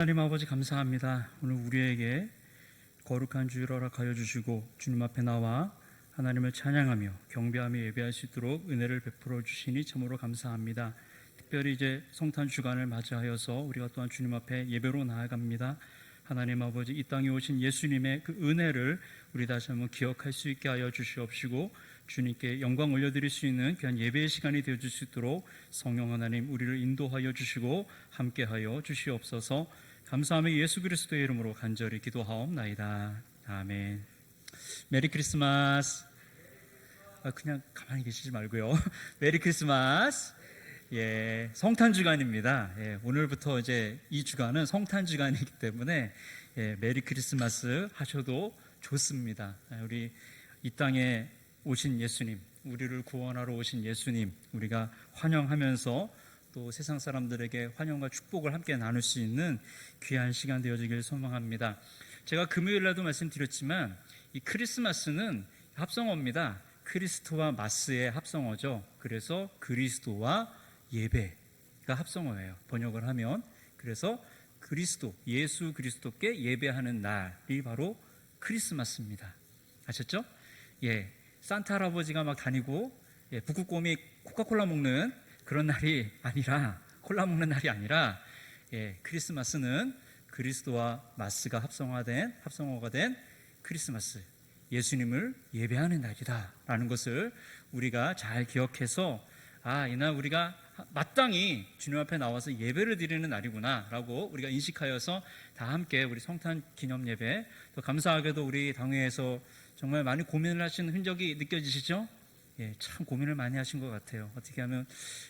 하나님 아버지 감사합니다. 오늘 우리에게 거룩한 주일 허락하여 주시고 주님 앞에 나와 하나님을 찬양하며 경배하며 예배할 수 있도록 은혜를 베풀어 주시니 참으로 감사합니다. 특별히 이제 성탄 주간을 맞이하여서 우리가 또한 주님 앞에 예배로 나아갑니다. 하나님 아버지, 이 땅에 오신 예수님의 그 은혜를 우리 다시 한번 기억할 수 있게 하여 주시옵시고 주님께 영광 올려드릴 수 있는 귀한 예배의 시간이 되어줄 수 있도록 성령 하나님 우리를 인도하여 주시고 함께하여 주시옵소서. 감사하며 예수 그리스도의 이름으로 간절히 기도하옵나이다. 아멘. 메리 크리스마스. 그냥 가만히 계시지 말고요. 메리 크리스마스. 예, 성탄 주간입니다. 예, 오늘부터 이제 이 주간은 성탄 주간이기 때문에 메리 크리스마스 하셔도 좋습니다. 우리 이 땅에 오신 예수님, 우리를 구원하러 오신 예수님, 우리가 환영하면서 또 세상 사람들에게 환영과 축복을 함께 나눌 수 있는 귀한 시간 되어지길 소망합니다. 제가 금요일 날도 말씀드렸지만 이 크리스마스는 합성어입니다. 크리스토와 마스의 합성어죠. 그래서 그리스도와 예배가 합성어예요. 번역을 하면. 그래서 그리스도, 예수 그리스도께 예배하는 날이 바로 크리스마스입니다. 아셨죠? 예, 산타 할아버지가 막 다니고 북극곰이 코카콜라 먹는 그런 날이 아니라, 콜라 먹는 날이 아니라, 크리스마스는 그리스도와 마스가 합성어가 된 크리스마스, 예수님을 예배하는 날이다 라는 것을 우리가 잘 기억해서 이날 우리가 마땅히 주님 앞에 나와서 예배를 드리는 날이구나 라고 우리가 인식하여서 다 함께 우리 성탄 기념 예배, 또 감사하게도 우리 당회에서 정말 많이 고민을 하시는 흔적이 느껴지시죠? 예, 참 고민을 많이 하신 것 같아요. 어떻게 하면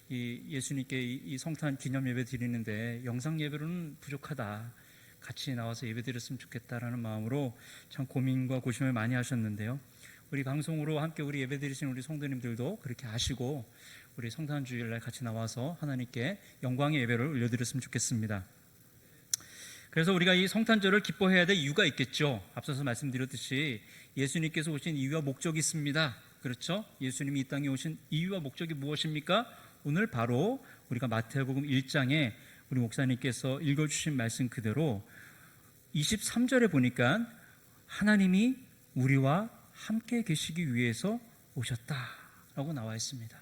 이 예수님께 이 성탄 기념 예배 드리는데 영상 예배로는 부족하다, 같이 나와서 예배 드렸으면 좋겠다라는 마음으로 참 고민과 고심을 많이 하셨는데요. 우리 방송으로 함께 우리 예배 드리시는 우리 성도님들도 그렇게 하시고 우리 성탄 주일날 같이 나와서 하나님께 영광의 예배를 올려드렸으면 좋겠습니다. 그래서 우리가 이 성탄절을 기뻐해야 될 이유가 있겠죠. 앞서서 말씀드렸듯이 예수님께서 오신 이유와 목적이 있습니다. 그렇죠? 예수님이 이 땅에 오신 이유와 목적이 무엇입니까? 오늘 바로 우리가 마태복음 1장에 우리 목사님께서 읽어주신 말씀 그대로 23절에 보니까 하나님이 우리와 함께 계시기 위해서 오셨다라고 나와 있습니다.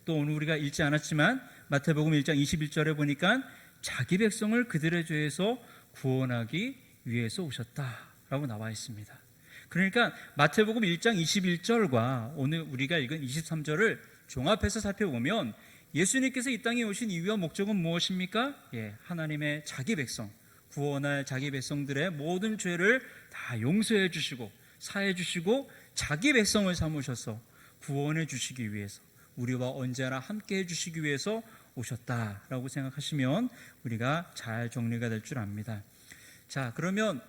또 오늘 우리가 읽지 않았지만 마태복음 1장 21절에 보니까 자기 백성을 그들의 죄에서 구원하기 위해서 오셨다라고 나와 있습니다. 그러니까 마태복음 1장 21절과 오늘 우리가 읽은 23절을 종합해서 살펴보면 예수님께서 이 땅에 오신 이유와 목적은 무엇입니까? 하나님의 자기 백성, 구원할 자기 백성들의 모든 죄를 다 용서해 주시고 사해 주시고 자기 백성을 삼으셔서 구원해 주시기 위해서, 우리와 언제나 함께 해주시기 위해서 오셨다라고 생각하시면 우리가 잘 정리가 될 줄 압니다. 자, 그러면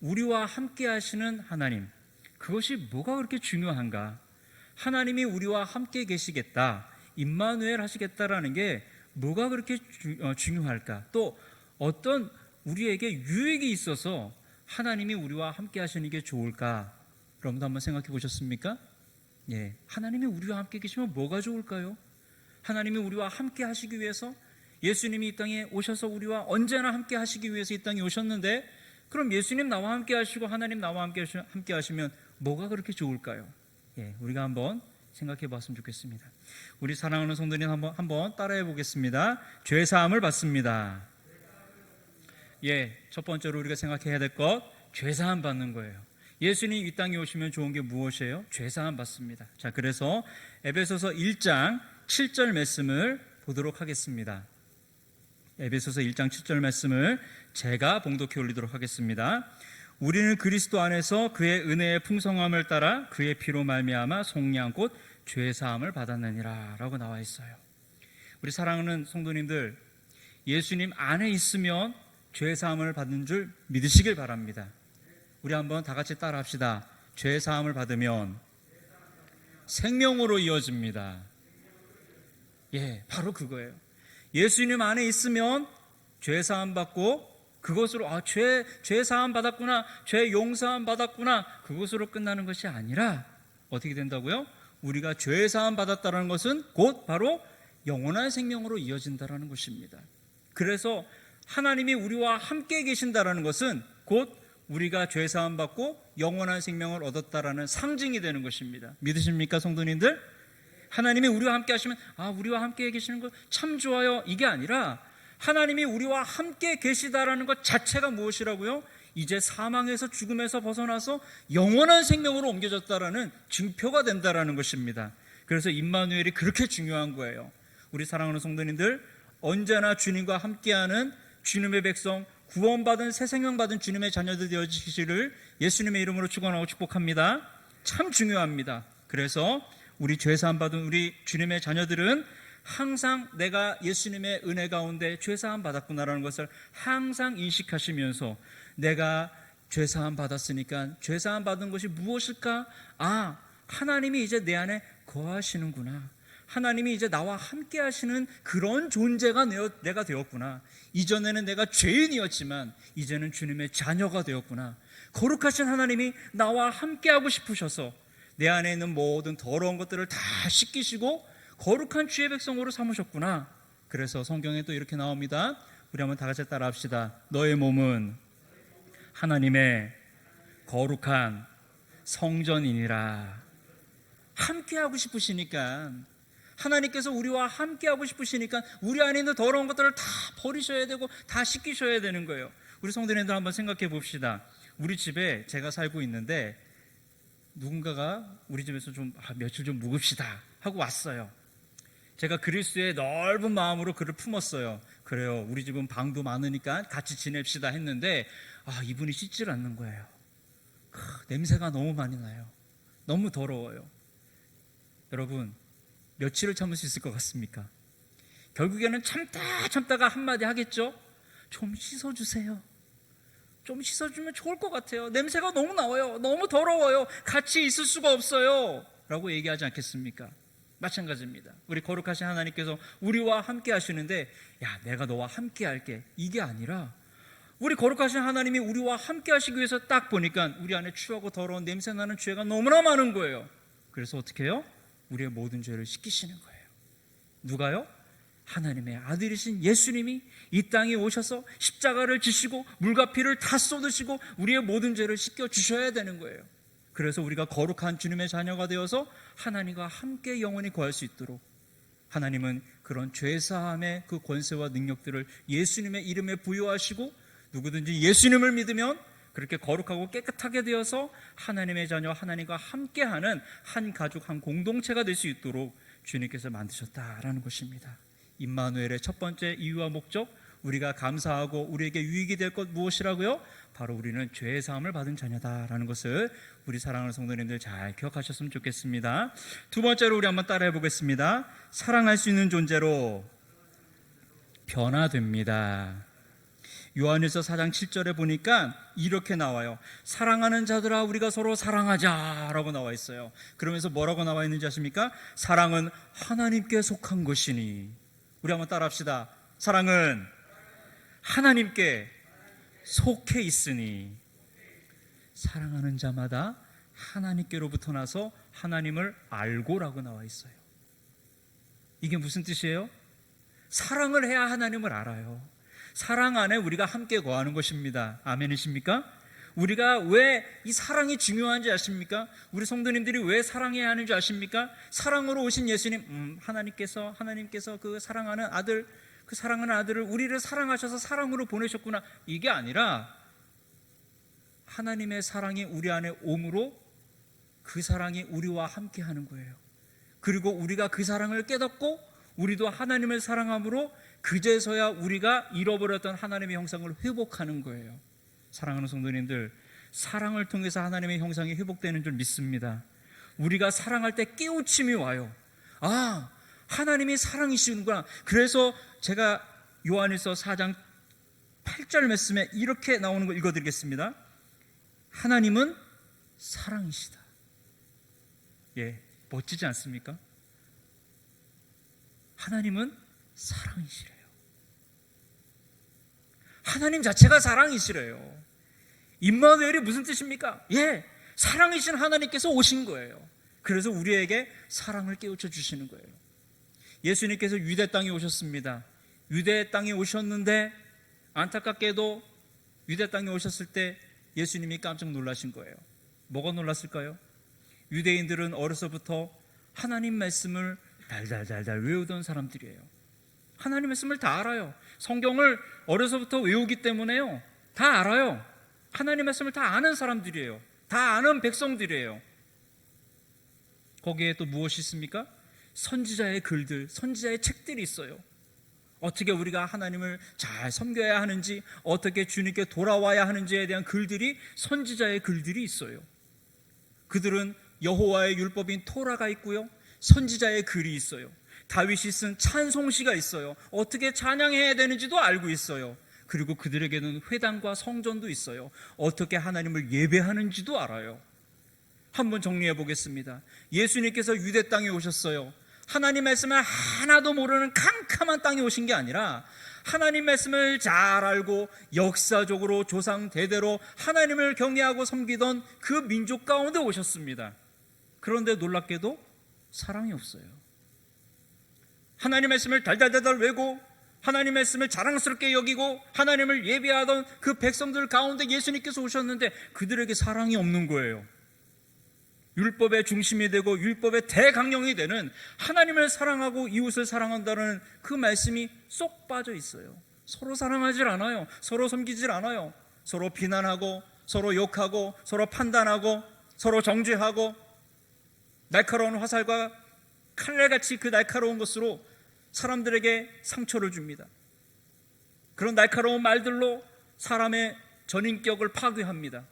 우리와 함께 하시는 하나님, 그것이 뭐가 그렇게 중요한가? 하나님이 우리와 함께 계시겠다, 임마누엘 하시겠다라는 게 뭐가 그렇게 중요할까? 또 어떤 우리에게 유익이 있어서 하나님이 우리와 함께 하시는 게 좋을까? 여러분도 한번 생각해 보셨습니까? 하나님이 우리와 함께 계시면 뭐가 좋을까요? 하나님이 우리와 함께 하시기 위해서, 예수님이 이 땅에 오셔서 우리와 언제나 함께 하시기 위해서 이 땅에 오셨는데, 그럼 예수님 나와 함께 하시고 하나님 나와 함께 하시면 뭐가 그렇게 좋을까요? 우리가 한번 생각해 봤으면 좋겠습니다. 우리 사랑하는 성도님 한번 따라해 보겠습니다. 죄 사함을 받습니다. 첫 번째로 우리가 생각해야 될 것, 죄 사함 받는 거예요. 예수님 이 땅에 오시면 좋은 게 무엇이에요? 죄 사함 받습니다. 자, 그래서 에베소서 1장 7절 말씀을 보도록 하겠습니다. 에베소서 1장 7절 말씀을 제가 봉독해 올리도록 하겠습니다. 우리는 그리스도 안에서 그의 은혜의 풍성함을 따라 그의 피로 말미암아 속량 곧 죄 사함을 받았느니라 라고 나와 있어요. 우리 사랑하는 성도님들, 예수님 안에 있으면 죄 사함을 받는 줄 믿으시길 바랍니다. 우리 한번 다 같이 따라 합시다. 죄 사함을 받으면 생명으로 이어집니다. 바로 그거예요. 예수님 안에 있으면 죄 사함 받고 그것으로 죄 사함 받았구나, 죄 용서함 받았구나, 그것으로 끝나는 것이 아니라 어떻게 된다고요? 우리가 죄 사함 받았다는 것은 곧 바로 영원한 생명으로 이어진다라는 것입니다. 그래서 하나님이 우리와 함께 계신다라는 것은 곧 우리가 죄 사함 받고 영원한 생명을 얻었다라는 상징이 되는 것입니다. 믿으십니까, 성도님들? 하나님이 우리와 함께 하시면 우리와 함께 계시는 거 참 좋아요, 이게 아니라 하나님이 우리와 함께 계시다라는 것 자체가 무엇이라고요? 이제 사망에서, 죽음에서 벗어나서 영원한 생명으로 옮겨졌다라는 증표가 된다라는 것입니다. 그래서 임마누엘이 그렇게 중요한 거예요. 우리 사랑하는 성도님들, 언제나 주님과 함께하는 주님의 백성, 구원받은 새 생명 받은 주님의 자녀들 되어지시기를 예수님의 이름으로 축원하고 축복합니다. 참 중요합니다. 그래서 우리 죄사함 받은 우리 주님의 자녀들은 항상 내가 예수님의 은혜 가운데 죄사함 받았구나라는 것을 항상 인식하시면서 내가 죄사함 받았으니까 죄사함 받은 것이 무엇일까? 하나님이 이제 내 안에 거하시는구나. 하나님이 이제 나와 함께 하시는 그런 존재가 내가 되었구나. 이전에는 내가 죄인이었지만 이제는 주님의 자녀가 되었구나. 거룩하신 하나님이 나와 함께 하고 싶으셔서 내 안에 있는 모든 더러운 것들을 다 씻기시고 거룩한 주의 백성으로 삼으셨구나. 그래서 성경에 또 이렇게 나옵니다. 우리 한번 다 같이 따라 합시다. 너의 몸은 하나님의 거룩한 성전이니라. 함께 하고 싶으시니까, 하나님께서 우리와 함께 하고 싶으시니까 우리 안에 있는 더러운 것들을 다 버리셔야 되고 다 씻기셔야 되는 거예요. 우리 성도님들 한번 생각해 봅시다. 우리 집에 제가 살고 있는데 누군가가 우리 집에서 좀 며칠 좀 묵읍시다 하고 왔어요. 제가 그리스도의 넓은 마음으로 그를 품었어요. 그래요, 우리 집은 방도 많으니까 같이 지냅시다 했는데 이분이 씻질 않는 거예요. 냄새가 너무 많이 나요. 너무 더러워요. 여러분, 며칠을 참을 수 있을 것 같습니까? 결국에는 참다가 한마디 하겠죠? 좀 씻어주세요. 좀 씻어주면 좋을 것 같아요. 냄새가 너무 나와요. 너무 더러워요. 같이 있을 수가 없어요. 라고 얘기하지 않겠습니까? 마찬가지입니다. 우리 거룩하신 하나님께서 우리와 함께 하시는데 내가 너와 함께 할게, 이게 아니라 우리 거룩하신 하나님이 우리와 함께 하시기 위해서 딱 보니까 우리 안에 추하고 더러운 냄새나는 죄가 너무나 많은 거예요. 그래서 어떻게 해요? 우리의 모든 죄를 씻기시는 거예요. 누가요? 하나님의 아들이신 예수님이 이 땅에 오셔서 십자가를 지시고 물과 피를 다 쏟으시고 우리의 모든 죄를 씻겨주셔야 되는 거예요. 그래서 우리가 거룩한 주님의 자녀가 되어서 하나님과 함께 영원히 거할 수 있도록 하나님은 그런 죄사함의 그 권세와 능력들을 예수님의 이름에 부여하시고 누구든지 예수님을 믿으면 그렇게 거룩하고 깨끗하게 되어서 하나님의 자녀, 하나님과 함께하는 한 가족, 한 공동체가 될 수 있도록 주님께서 만드셨다라는 것입니다. 임마누엘의 첫 번째 이유와 목적, 우리가 감사하고 우리에게 유익이 될 것 무엇이라고요? 바로 우리는 죄의 사함을 받은 자녀다라는 것을 우리 사랑하는 성도님들 잘 기억하셨으면 좋겠습니다. 두 번째로 우리 한번 따라해 보겠습니다. 사랑할 수 있는 존재로 변화됩니다. 요한일서 4장 7절에 보니까 이렇게 나와요. 사랑하는 자들아 우리가 서로 사랑하자라고 나와 있어요. 그러면서 뭐라고 나와 있는지 아십니까? 사랑은 하나님께 속한 것이니. 우리 한번 따라 합시다. 사랑은 하나님께 속해 있으니. 사랑하는 자마다 하나님께로부터 나서 하나님을 알고라고 나와 있어요. 이게 무슨 뜻이에요? 사랑을 해야 하나님을 알아요. 사랑 안에 우리가 함께 거하는 것입니다. 아멘이십니까? 우리가 왜 이 사랑이 중요한지 아십니까? 우리 성도님들이 왜 사랑해야 하는지 아십니까? 사랑으로 오신 예수님, 하나님께서 그 사랑하는 아들을 우리를 사랑하셔서 사랑으로 보내셨구나, 이게 아니라 하나님의 사랑이 우리 안에 옴으로 그 사랑이 우리와 함께 하는 거예요. 그리고 우리가 그 사랑을 깨닫고 우리도 하나님을 사랑함으로 그제서야 우리가 잃어버렸던 하나님의 형상을 회복하는 거예요. 사랑하는 성도님들, 사랑을 통해서 하나님의 형상이 회복되는 줄 믿습니다. 우리가 사랑할 때 깨우침이 와요. 하나님이 사랑이시는구나. 그래서 제가 요한일서 4장 8절 말씀에 이렇게 나오는 거 읽어드리겠습니다. 하나님은 사랑이시다. 멋지지 않습니까? 하나님은 사랑이시래요. 하나님 자체가 사랑이시래요. 임마누엘이 무슨 뜻입니까? 사랑이신 하나님께서 오신 거예요. 그래서 우리에게 사랑을 깨우쳐 주시는 거예요. 예수님께서 유대 땅에 오셨습니다. 유대 땅에 오셨는데 안타깝게도 유대 땅에 오셨을 때 예수님이 깜짝 놀라신 거예요. 뭐가 놀랐을까요? 유대인들은 어려서부터 하나님 말씀을 달달달달 외우던 사람들이에요. 하나님 말씀을 다 알아요. 성경을 어려서부터 외우기 때문에요, 다 알아요. 하나님 말씀을 다 아는 사람들이에요. 다 아는 백성들이에요. 거기에 또 무엇이 있습니까? 선지자의 글들, 선지자의 책들이 있어요. 어떻게 우리가 하나님을 잘 섬겨야 하는지, 어떻게 주님께 돌아와야 하는지에 대한 글들이, 선지자의 글들이 있어요. 그들은 여호와의 율법인 토라가 있고요, 선지자의 글이 있어요. 다윗이 쓴 찬송시가 있어요. 어떻게 찬양해야 되는지도 알고 있어요. 그리고 그들에게는 회당과 성전도 있어요. 어떻게 하나님을 예배하는지도 알아요. 한번 정리해 보겠습니다. 예수님께서 유대 땅에 오셨어요. 하나님 말씀을 하나도 모르는 캄캄한 땅에 오신 게 아니라 하나님 말씀을 잘 알고 역사적으로 조상 대대로 하나님을 경외하고 섬기던 그 민족 가운데 오셨습니다. 그런데 놀랍게도 사랑이 없어요. 하나님 말씀을 달달달달 외고 하나님 말씀을 자랑스럽게 여기고 하나님을 예배하던 그 백성들 가운데 예수님께서 오셨는데 그들에게 사랑이 없는 거예요. 율법의 중심이 되고 율법의 대강령이 되는 하나님을 사랑하고 이웃을 사랑한다는 그 말씀이 쏙 빠져 있어요. 서로 사랑하질 않아요. 서로 섬기질 않아요. 서로 비난하고 서로 욕하고 서로 판단하고 서로 정죄하고 날카로운 화살과 칼날같이 그 날카로운 것으로 사람들에게 상처를 줍니다. 그런 날카로운 말들로 사람의 전인격을 파괴합니다.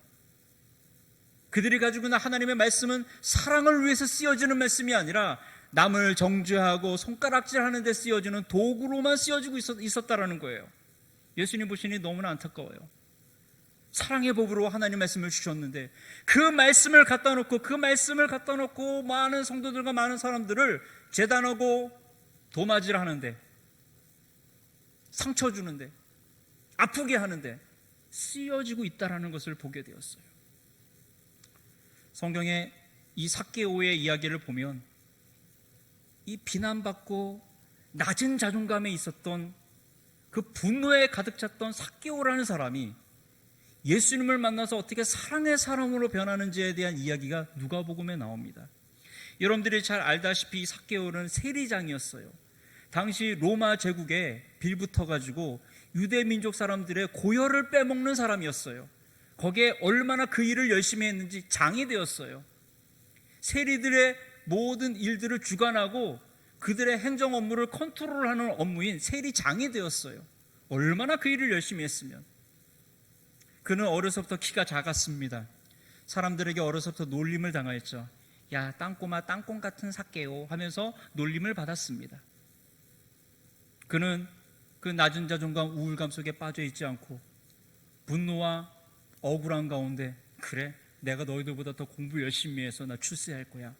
그들이 가지고 있는 하나님의 말씀은 사랑을 위해서 쓰여지는 말씀이 아니라 남을 정죄하고 손가락질하는 데 쓰여지는 도구로만 쓰여지고 있었다라는 거예요. 예수님 보시니 너무나 안타까워요. 사랑의 법으로 하나님 말씀을 주셨는데 그 말씀을 갖다 놓고 많은 성도들과 많은 사람들을 재단하고 도마질하는데, 상처 주는데, 아프게 하는데 쓰여지고 있다라는 것을 보게 되었어요. 성경에 이 삭개오의 이야기를 보면 이 비난받고 낮은 자존감에 있었던 그 분노에 가득 찼던 삭개오라는 사람이 예수님을 만나서 어떻게 사랑의 사람으로 변하는지에 대한 이야기가 누가복음에 나옵니다. 여러분들이 잘 알다시피 삭개오는 세리장이었어요. 당시 로마 제국에 빌붙어가지고 유대 민족 사람들의 고열을 빼먹는 사람이었어요. 거기에 얼마나 그 일을 열심히 했는지 장이 되었어요. 세리들의 모든 일들을 주관하고 그들의 행정 업무를 컨트롤하는 업무인 세리장이 되었어요. 얼마나 그 일을 열심히 했으면. 그는 어려서부터 키가 작았습니다. 사람들에게 어려서부터 놀림을 당하였죠. 야, 땅꼬마 땅콩 같은 삭개오 하면서 놀림을 받았습니다. 그는 그 낮은 자존감, 우울감 속에 빠져 있지 않고 분노와 억울한 가운데, 그래, 내가 너희들보다 더 공부 열심히 해서 나 출세할 거야.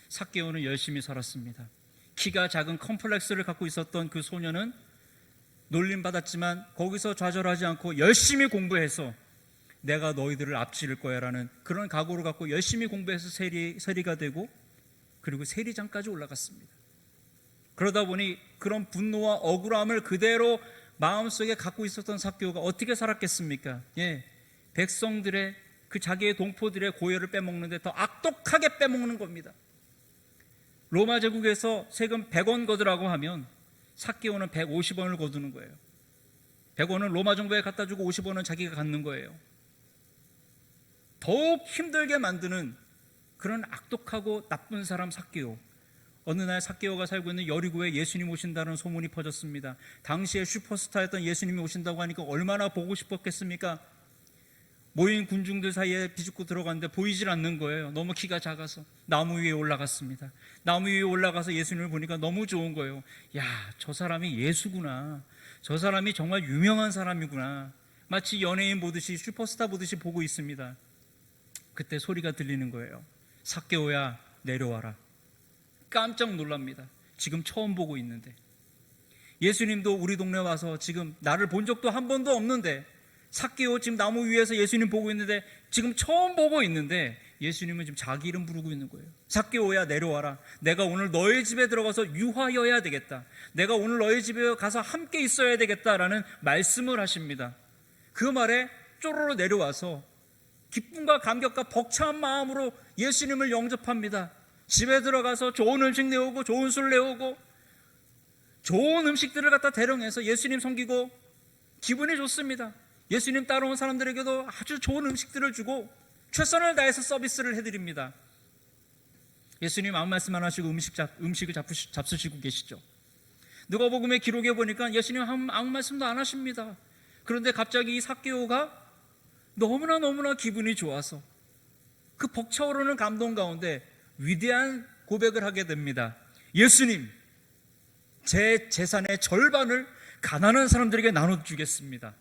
삭개오는 열심히 살았습니다. 키가 작은 컴플렉스를 갖고 있었던 그 소녀는 놀림받았지만 거기서 좌절하지 않고 열심히 공부해서 내가 너희들을 앞지를 거야 라는 그런 각오를 갖고 열심히 공부해서 세리가 되고, 그리고 세리장까지 올라갔습니다. 그러다 보니 그런 분노와 억울함을 그대로 마음속에 갖고 있었던 삭개오가 어떻게 살았겠습니까? 백성들의 그 자기의 동포들의 고열을 빼먹는데 더 악독하게 빼먹는 겁니다. 로마 제국에서 세금 100원 거두라고 하면 삭개오는 150원을 거두는 거예요. 100원은 로마 정부에 갖다 주고 50원은 자기가 갖는 거예요. 더욱 힘들게 만드는 그런 악독하고 나쁜 사람 삭개오. 어느 날 삭개오가 살고 있는 여리고에 예수님 오신다는 소문이 퍼졌습니다. 당시에 슈퍼스타였던 예수님이 오신다고 하니까 얼마나 보고 싶었겠습니까? 모인 군중들 사이에 비집고 들어갔는데 보이질 않는 거예요. 너무 키가 작아서. 나무 위에 올라갔습니다. 나무 위에 올라가서 예수님을 보니까 너무 좋은 거예요. 야, 저 사람이 예수구나. 저 사람이 정말 유명한 사람이구나. 마치 연예인 보듯이, 슈퍼스타 보듯이 보고 있습니다. 그때 소리가 들리는 거예요. 삭개오야, 내려와라. 깜짝 놀랍니다. 지금 처음 보고 있는데. 예수님도 우리 동네 와서 지금 나를 본 적도 한 번도 없는데, 삭개오 지금 나무 위에서 예수님 보고 있는데 지금 처음 보고 있는데 예수님은 지금 자기 이름 부르고 있는 거예요. 삭개오야, 내려와라. 내가 오늘 너의 집에 들어가서 유하여야 되겠다. 내가 오늘 너의 집에 가서 함께 있어야 되겠다라는 말씀을 하십니다. 그 말에 쪼로로 내려와서 기쁨과 감격과 벅찬 마음으로 예수님을 영접합니다. 집에 들어가서 좋은 음식 내오고 좋은 술 내오고 좋은 음식들을 갖다 대령해서 예수님 섬기고 기분이 좋습니다. 예수님 따라온 사람들에게도 아주 좋은 음식들을 주고 최선을 다해서 서비스를 해드립니다. 예수님 아무 말씀 안 하시고 음식을 잡수시고 계시죠. 누가복음의 기록에 보니까 예수님 아무 말씀도 안 하십니다. 그런데 갑자기 이 삭개오가 너무나 기분이 좋아서 그 벅차오르는 감동 가운데 위대한 고백을 하게 됩니다. 예수님, 제 재산의 절반을 가난한 사람들에게 나눠주겠습니다.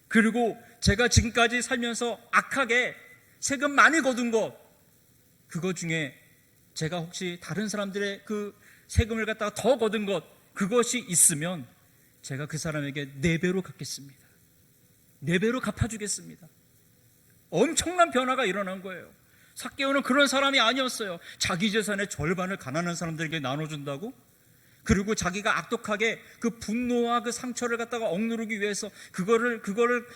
그리고 제가 지금까지 살면서 악하게 세금 많이 거둔 것, 그거 중에 제가 혹시 다른 사람들의 그 세금을 갖다가 더 거둔 것, 그것이 있으면 제가 그 사람에게 4배로 갚겠습니다. 4배로 갚아주겠습니다. 엄청난 변화가 일어난 거예요. 삭개오는 그런 사람이 아니었어요. 자기 재산의 절반을 가난한 사람들에게 나눠준다고? 그리고 자기가 악독하게 그 분노와 그 상처를 갖다가 억누르기 위해서 그거를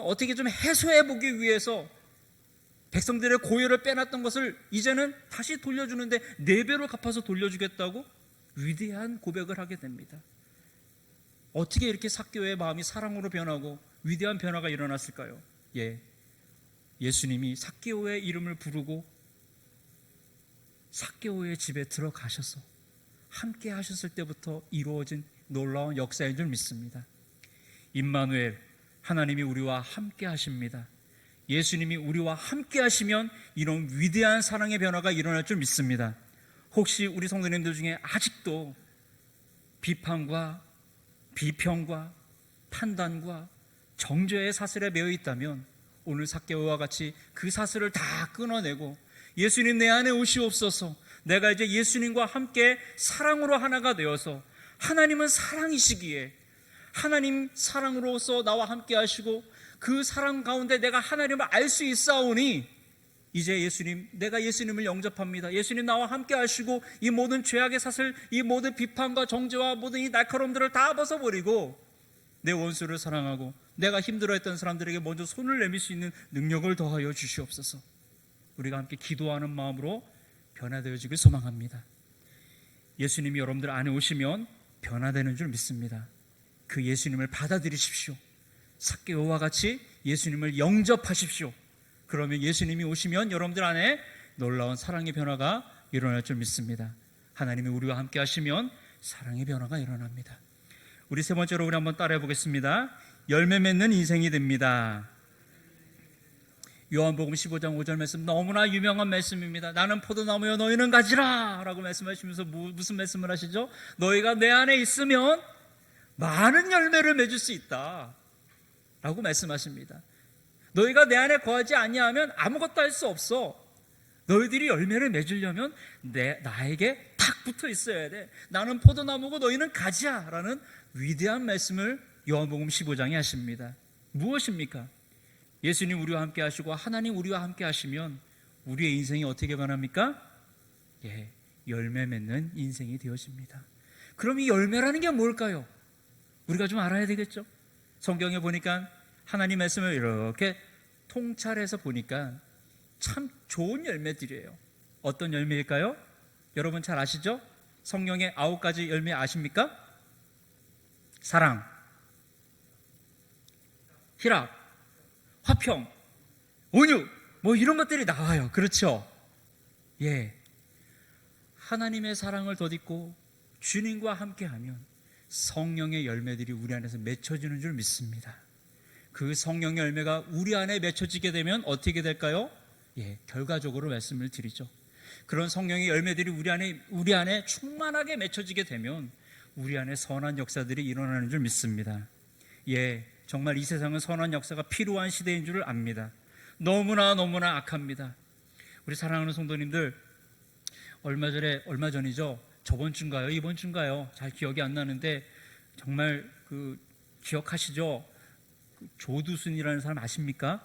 어떻게 좀 해소해 보기 위해서 백성들의 고열을 빼놨던 것을 이제는 다시 돌려주는데 4배로 갚아서 돌려주겠다고 위대한 고백을 하게 됩니다. 어떻게 이렇게 삭개오의 마음이 사랑으로 변하고 위대한 변화가 일어났을까요? 예수님이 삭개오의 이름을 부르고 삭개오의 집에 들어가셔서 함께 하셨을 때부터 이루어진 놀라운 역사인 줄 믿습니다. 임마누엘, 하나님이 우리와 함께 하십니다. 예수님이 우리와 함께 하시면 이런 위대한 사랑의 변화가 일어날 줄 믿습니다. 혹시 우리 성도님들 중에 아직도 비판과 비평과 판단과 정죄의 사슬에 매여 있다면 오늘 삭개오와 같이 그 사슬을 다 끊어내고 예수님 내 안에 오시옵소서, 내가 이제 예수님과 함께 사랑으로 하나가 되어서 하나님은 사랑이시기에 하나님 사랑으로서 나와 함께 하시고 그 사랑 가운데 내가 하나님을 알 수 있사오니 이제 예수님, 내가 예수님을 영접합니다. 예수님 나와 함께 하시고 이 모든 죄악의 사슬, 이 모든 비판과 정죄와 모든 이 날카로움들을 다 벗어버리고 내 원수를 사랑하고 내가 힘들어했던 사람들에게 먼저 손을 내밀 수 있는 능력을 더하여 주시옵소서. 우리가 함께 기도하는 마음으로 변화되어지길 소망합니다. 예수님이 여러분들 안에 오시면 변화되는 줄 믿습니다. 그 예수님을 받아들이십시오. 삭개오와 같이 예수님을 영접하십시오. 그러면 예수님이 오시면 여러분들 안에 놀라운 사랑의 변화가 일어날 줄 믿습니다. 하나님이 우리와 함께 하시면 사랑의 변화가 일어납니다. 우리 세 번째로 우리 한번 따라해 보겠습니다. 열매 맺는 인생이 됩니다. 요한복음 15장 5절 말씀, 너무나 유명한 말씀입니다. 나는 포도나무여 너희는 가지라 라고 말씀하시면서 무슨 말씀을 하시죠? 너희가 내 안에 있으면 많은 열매를 맺을 수 있다 라고 말씀하십니다. 너희가 내 안에 거하지 아니하면 아무것도 할 수 없어. 너희들이 열매를 맺으려면 나에게 탁 붙어 있어야 돼. 나는 포도나무고 너희는 가지야 라는 위대한 말씀을 요한복음 15장에 하십니다. 무엇입니까? 예수님 우리와 함께 하시고 하나님 우리와 함께 하시면 우리의 인생이 어떻게 변합니까? 열매 맺는 인생이 되어집니다. 그럼 이 열매라는 게 뭘까요? 우리가 좀 알아야 되겠죠? 성경에 보니까 하나님 말씀을 이렇게 통찰해서 보니까 참 좋은 열매들이에요. 어떤 열매일까요? 여러분 잘 아시죠? 성경의 9가지 열매 아십니까? 사랑, 희락, 화평, 온유, 이런 것들이 나와요. 그렇죠? 하나님의 사랑을 덧입고 주님과 함께하면 성령의 열매들이 우리 안에서 맺혀지는 줄 믿습니다. 그 성령의 열매가 우리 안에 맺혀지게 되면 어떻게 될까요? 결과적으로 말씀을 드리죠. 그런 성령의 열매들이 우리 안에 충만하게 맺혀지게 되면 우리 안에 선한 역사들이 일어나는 줄 믿습니다. 정말 이 세상은 선한 역사가 필요한 시대인 줄 압니다. 너무나 악합니다. 우리 사랑하는 성도님들, 얼마 전이죠. 저번 주인가요? 이번 주인가요? 잘 기억이 안 나는데 정말 기억하시죠? 조두순이라는 사람 아십니까?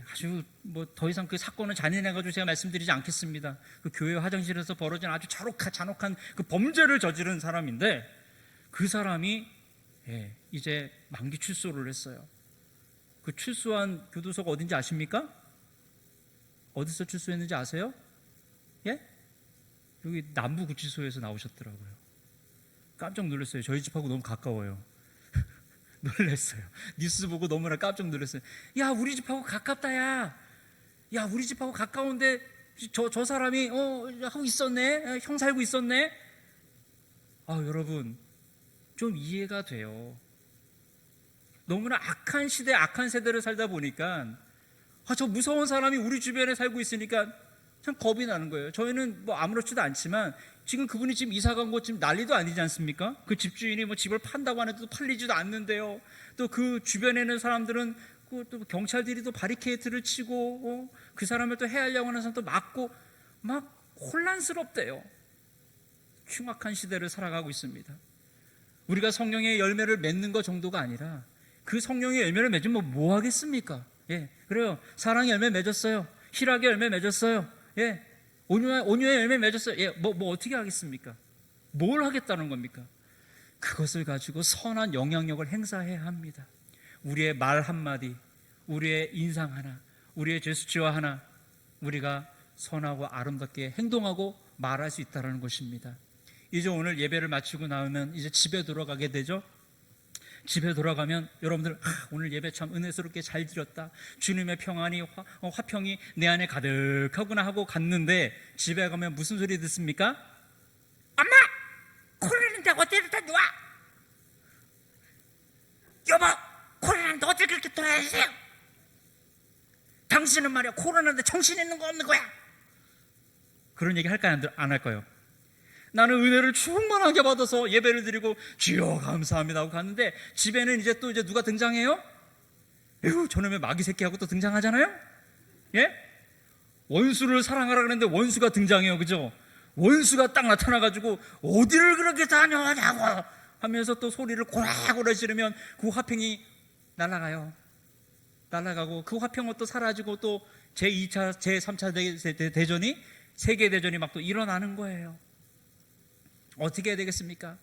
아주 뭐 더 이상 그 사건은 잔인해가지고 제가 말씀드리지 않겠습니다. 그 교회 화장실에서 벌어진 아주 잔혹한 그 범죄를 저지른 사람인데, 그 사람이 이제 만기 출소를 했어요. 그 출소한 교도소가 어딘지 아십니까? 어디서 출소했는지 아세요? 여기 남부구치소에서 나오셨더라고요. 깜짝 놀랐어요. 저희 집하고 너무 가까워요. 놀랐어요. 뉴스 보고 너무나 깜짝 놀랐어요. 야, 우리 집하고 가깝다, 야. 우리 집하고 가까운데 저 사람이 하고 있었네. 형 살고 있었네. 여러분, 좀 이해가 돼요. 너무나 악한 시대, 악한 세대를 살다 보니까 저 무서운 사람이 우리 주변에 살고 있으니까 참 겁이 나는 거예요. 저희는 뭐 아무렇지도 않지만 지금 그분이 지금 이사 간 곳 지금 난리도 아니지 않습니까? 그 집주인이 뭐 집을 판다고 하는데도 팔리지도 않는데요. 또 그 주변에 있는 사람들은 또 경찰들이 또 바리케이트를 치고 그 사람을 또 해하려고 하는 사람 또 막고 막 혼란스럽대요. 흉악한 시대를 살아가고 있습니다. 우리가 성령의 열매를 맺는 것 정도가 아니라 그 성령의 열매를 맺으면 뭐 하겠습니까? 그래요. 사랑의 열매 맺었어요. 희락의 열매 맺었어요. 온유의 열매 맺었어요. 뭐 어떻게 하겠습니까? 뭘 하겠다는 겁니까? 그것을 가지고 선한 영향력을 행사해야 합니다. 우리의 말 한마디, 우리의 인상 하나, 우리의 제스처 하나, 우리가 선하고 아름답게 행동하고 말할 수 있다는 것입니다. 이제 오늘 예배를 마치고 나오면 이제 집에 돌아가게 되죠. 집에 돌아가면 여러분들 오늘 예배 참 은혜스럽게 잘 드렸다, 주님의 평안이 화평이 내 안에 가득하구나 하고 갔는데 집에 가면 무슨 소리 듣습니까? 엄마! 코로나인데 어디를 다 놔? 여보! 코로나인데 어떻게 그렇게 돌아다니세요? 당신은 말이야 코로나인데 정신 있는 거 없는 거야? 그런 얘기 할까요? 안 할까요? 나는 은혜를 충만하게 받아서 예배를 드리고 주여 감사합니다 하고 갔는데 집에는 이제 누가 등장해요? 저놈의 마귀 새끼하고 또 등장하잖아요. 원수를 사랑하라 그랬는데 원수가 등장해요. 그죠? 원수가 딱 나타나가지고 어디를 그렇게 다녀냐고 하면서 또 소리를 고라고라 지르면 그 화평이 날아가고 그 화평은 또 사라지고 또 제2차 제3차 대전이 세계대전이 막 또 일어나는 거예요. 어떻게 해야 되겠습니까?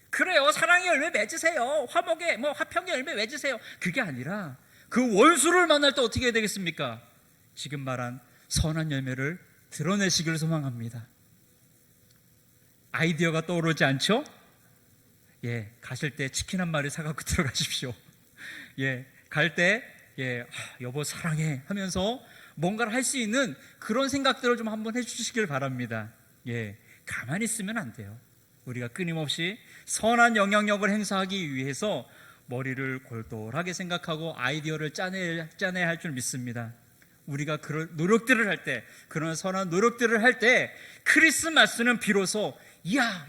그래요, 사랑의 열매 맺으세요. 화평의 열매 맺으세요. 그게 아니라 그 원수를 만날 때 어떻게 해야 되겠습니까? 지금 말한 선한 열매를 드러내시기를 소망합니다. 아이디어가 떠오르지 않죠? 가실 때 치킨 한 마리 사갖고 들어가십시오. 갈 때 여보 사랑해 하면서 뭔가를 할 수 있는 그런 생각들을 좀 한번 해주시길 바랍니다. 가만히 있으면 안 돼요. 우리가 끊임없이 선한 영향력을 행사하기 위해서 머리를 골똘하게 생각하고 아이디어를 짜내야 할 줄 믿습니다. 우리가 그런 노력들을 할 때, 그런 선한 노력들을 할 때 크리스마스는 비로소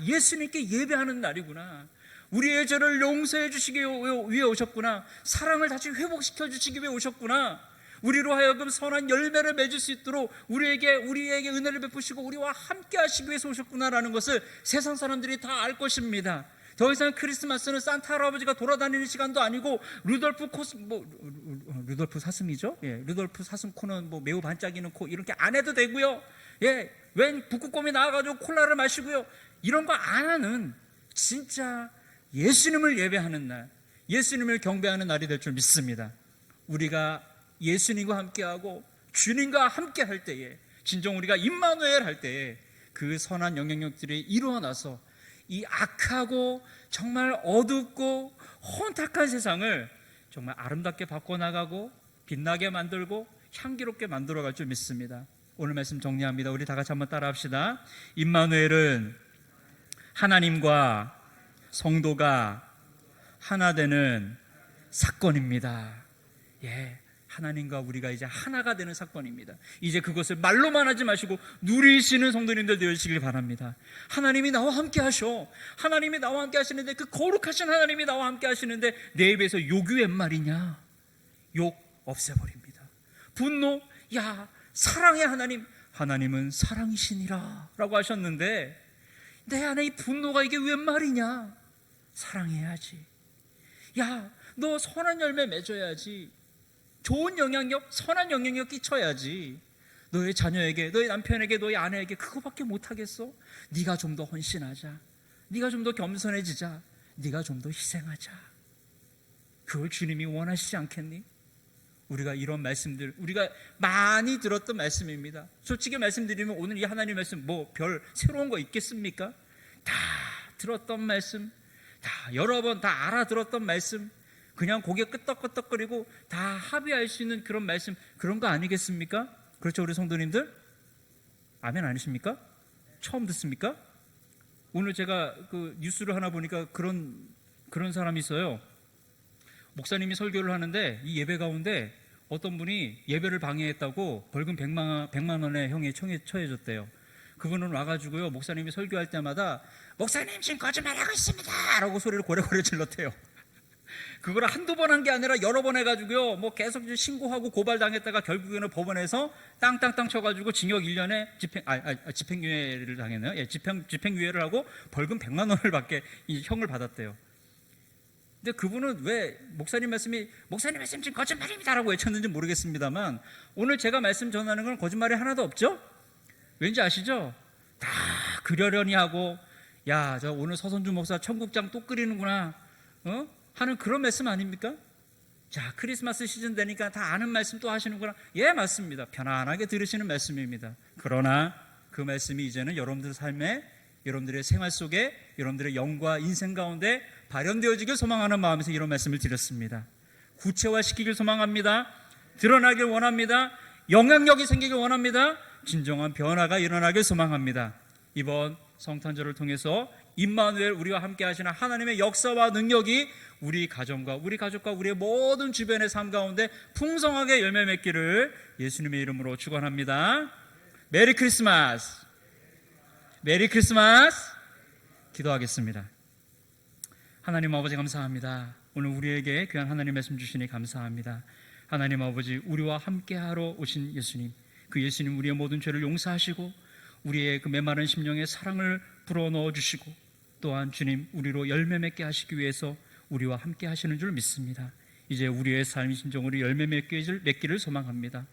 예수님께 예배하는 날이구나, 우리의 죄를 용서해 주시기 위해 오셨구나, 사랑을 다시 회복시켜 주시기 위해 오셨구나, 우리로 하여금 선한 열매를 맺을 수 있도록 우리에게 은혜를 베푸시고 우리와 함께 하시기 위해서 오셨구나라는 것을 세상 사람들이 다 알 것입니다. 더 이상 크리스마스는 산타 할아버지가 돌아다니는 시간도 아니고 루돌프 사슴이죠? 루돌프 사슴 코는 매우 반짝이는 코 이렇게 안 해도 되고요. 웬 북극곰이 나와가지고 콜라를 마시고요. 이런 거 안 하는 진짜 예수님을 예배하는 날, 예수님을 경배하는 날이 될 줄 믿습니다. 우리가 예수님과 함께하고 주님과 함께 할 때에, 진정 우리가 임마누엘 할 때에 그 선한 영향력들이 일어나서 이 악하고 정말 어둡고 혼탁한 세상을 정말 아름답게 바꿔나가고 빛나게 만들고 향기롭게 만들어갈 줄 믿습니다. 오늘 말씀 정리합니다. 우리 다 같이 한번 따라합시다. 임마누엘은 하나님과 성도가 하나 되는 사건입니다. 하나님과 우리가 이제 하나가 되는 사건입니다. 이제 그것을 말로만 하지 마시고 누리시는 성도님들 되시길 바랍니다. 하나님이 나와 함께 하셔. 하나님이 나와 함께 하시는데, 그 거룩하신 하나님이 나와 함께 하시는데 내 입에서 욕이 웬 말이냐? 욕 없애버립니다. 분노, 사랑의 하나님은 사랑이시니라 라고 하셨는데 내 안에 이 분노가 이게 웬 말이냐? 사랑해야지. 너 선한 열매 맺어야지. 좋은 영향력, 선한 영향력 끼쳐야지. 너의 자녀에게, 너의 남편에게, 너의 아내에게 그거밖에 못하겠어? 네가 좀 더 헌신하자, 네가 좀 더 겸손해지자, 네가 좀 더 희생하자. 그걸 주님이 원하시지 않겠니? 우리가 이런 말씀들, 우리가 많이 들었던 말씀입니다. 솔직히 말씀드리면 오늘 이 하나님 말씀 뭐 별 새로운 거 있겠습니까? 다 들었던 말씀, 다 여러 번 다 알아들었던 말씀, 그냥 고개 끄덕끄덕거리고 다 합의할 수 있는 그런 말씀, 그런 거 아니겠습니까? 그렇죠, 우리 성도님들? 아멘 아니십니까? 처음 듣습니까? 오늘 제가 그 뉴스를 하나 보니까 그런 사람이 있어요. 목사님이 설교를 하는데 이 예배 가운데 어떤 분이 예배를 방해했다고 벌금 100만 원의 형에 처해졌대요. 그분은 와가지고요, 목사님이 설교할 때마다 목사님 지금 거짓말하고 있습니다 라고 소리를 고래고래 질렀대요. 그걸 한두 번 한 게 아니라 여러 번 해가지고요, 뭐 계속 신고하고 고발당했다가 결국에는 법원에서 땅땅땅 쳐가지고 징역 1년에 집행유예를 당했네요. 예, 집행유예를 하고 벌금 100만 원을 받게 이 형을 받았대요. 근데 그분은 왜 목사님 말씀 지금 거짓말입니다라고 외쳤는지 모르겠습니다만, 오늘 제가 말씀 전하는 건 거짓말이 하나도 없죠? 왠지 아시죠? 다 그러려니 하고, 야, 저 오늘 서선주 목사 청국장 또 끓이는구나, 하는 그런 말씀 아닙니까? 자, 크리스마스 시즌 되니까 다 아는 말씀 또 하시는구나. 예, 맞습니다. 편안하게 들으시는 말씀입니다. 그러나 그 말씀이 이제는 여러분들 삶에, 여러분들의 생활 속에, 여러분들의 영과 인생 가운데 발현되어지길 소망하는 마음에서 이런 말씀을 드렸습니다. 구체화시키길 소망합니다. 드러나길 원합니다. 영향력이 생기길 원합니다. 진정한 변화가 일어나길 소망합니다. 이번 성탄절을 통해서 임마누엘, 우리와 함께 하시는 하나님의 역사와 능력이 우리 가정과 우리 가족과 우리의 모든 주변의 삶 가운데 풍성하게 열매 맺기를 예수님의 이름으로 축원합니다. 메리 크리스마스. 메리 크리스마스. 기도하겠습니다. 하나님 아버지 감사합니다. 오늘 우리에게 귀한 하나님 말씀 주시니 감사합니다. 하나님 아버지, 우리와 함께하러 오신 예수님, 그 예수님 우리의 모든 죄를 용서하시고 우리의 그 메마른 심령에 사랑을 불어넣어 주시고, 또한 주님 우리로 열매 맺게 하시기 위해서 우리와 함께 하시는 줄 믿습니다. 이제 우리의 삶이 진정으로 열매 맺기를 소망합니다.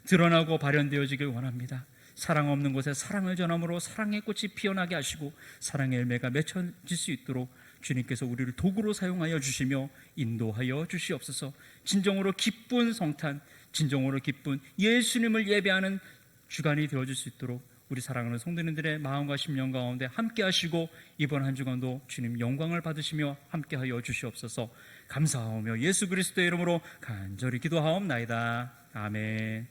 드러나고 발현되어지길 원합니다. 사랑 없는 곳에 사랑을 전함으로 사랑의 꽃이 피어나게 하시고 사랑의 열매가 맺혀질 수 있도록 주님께서 우리를 도구로 사용하여 주시며 인도하여 주시옵소서. 진정으로 기쁜 성탄, 진정으로 기쁜 예수님을 예배하는 주간이 되어줄 수 있도록 우리 사랑하는 성도님들의 마음과 심령 가운데 함께 하시고, 이번 한 주간도 주님 영광을 받으시며 함께하여 주시옵소서. 감사하며 예수 그리스도의 이름으로 간절히 기도하옵나이다. 아멘.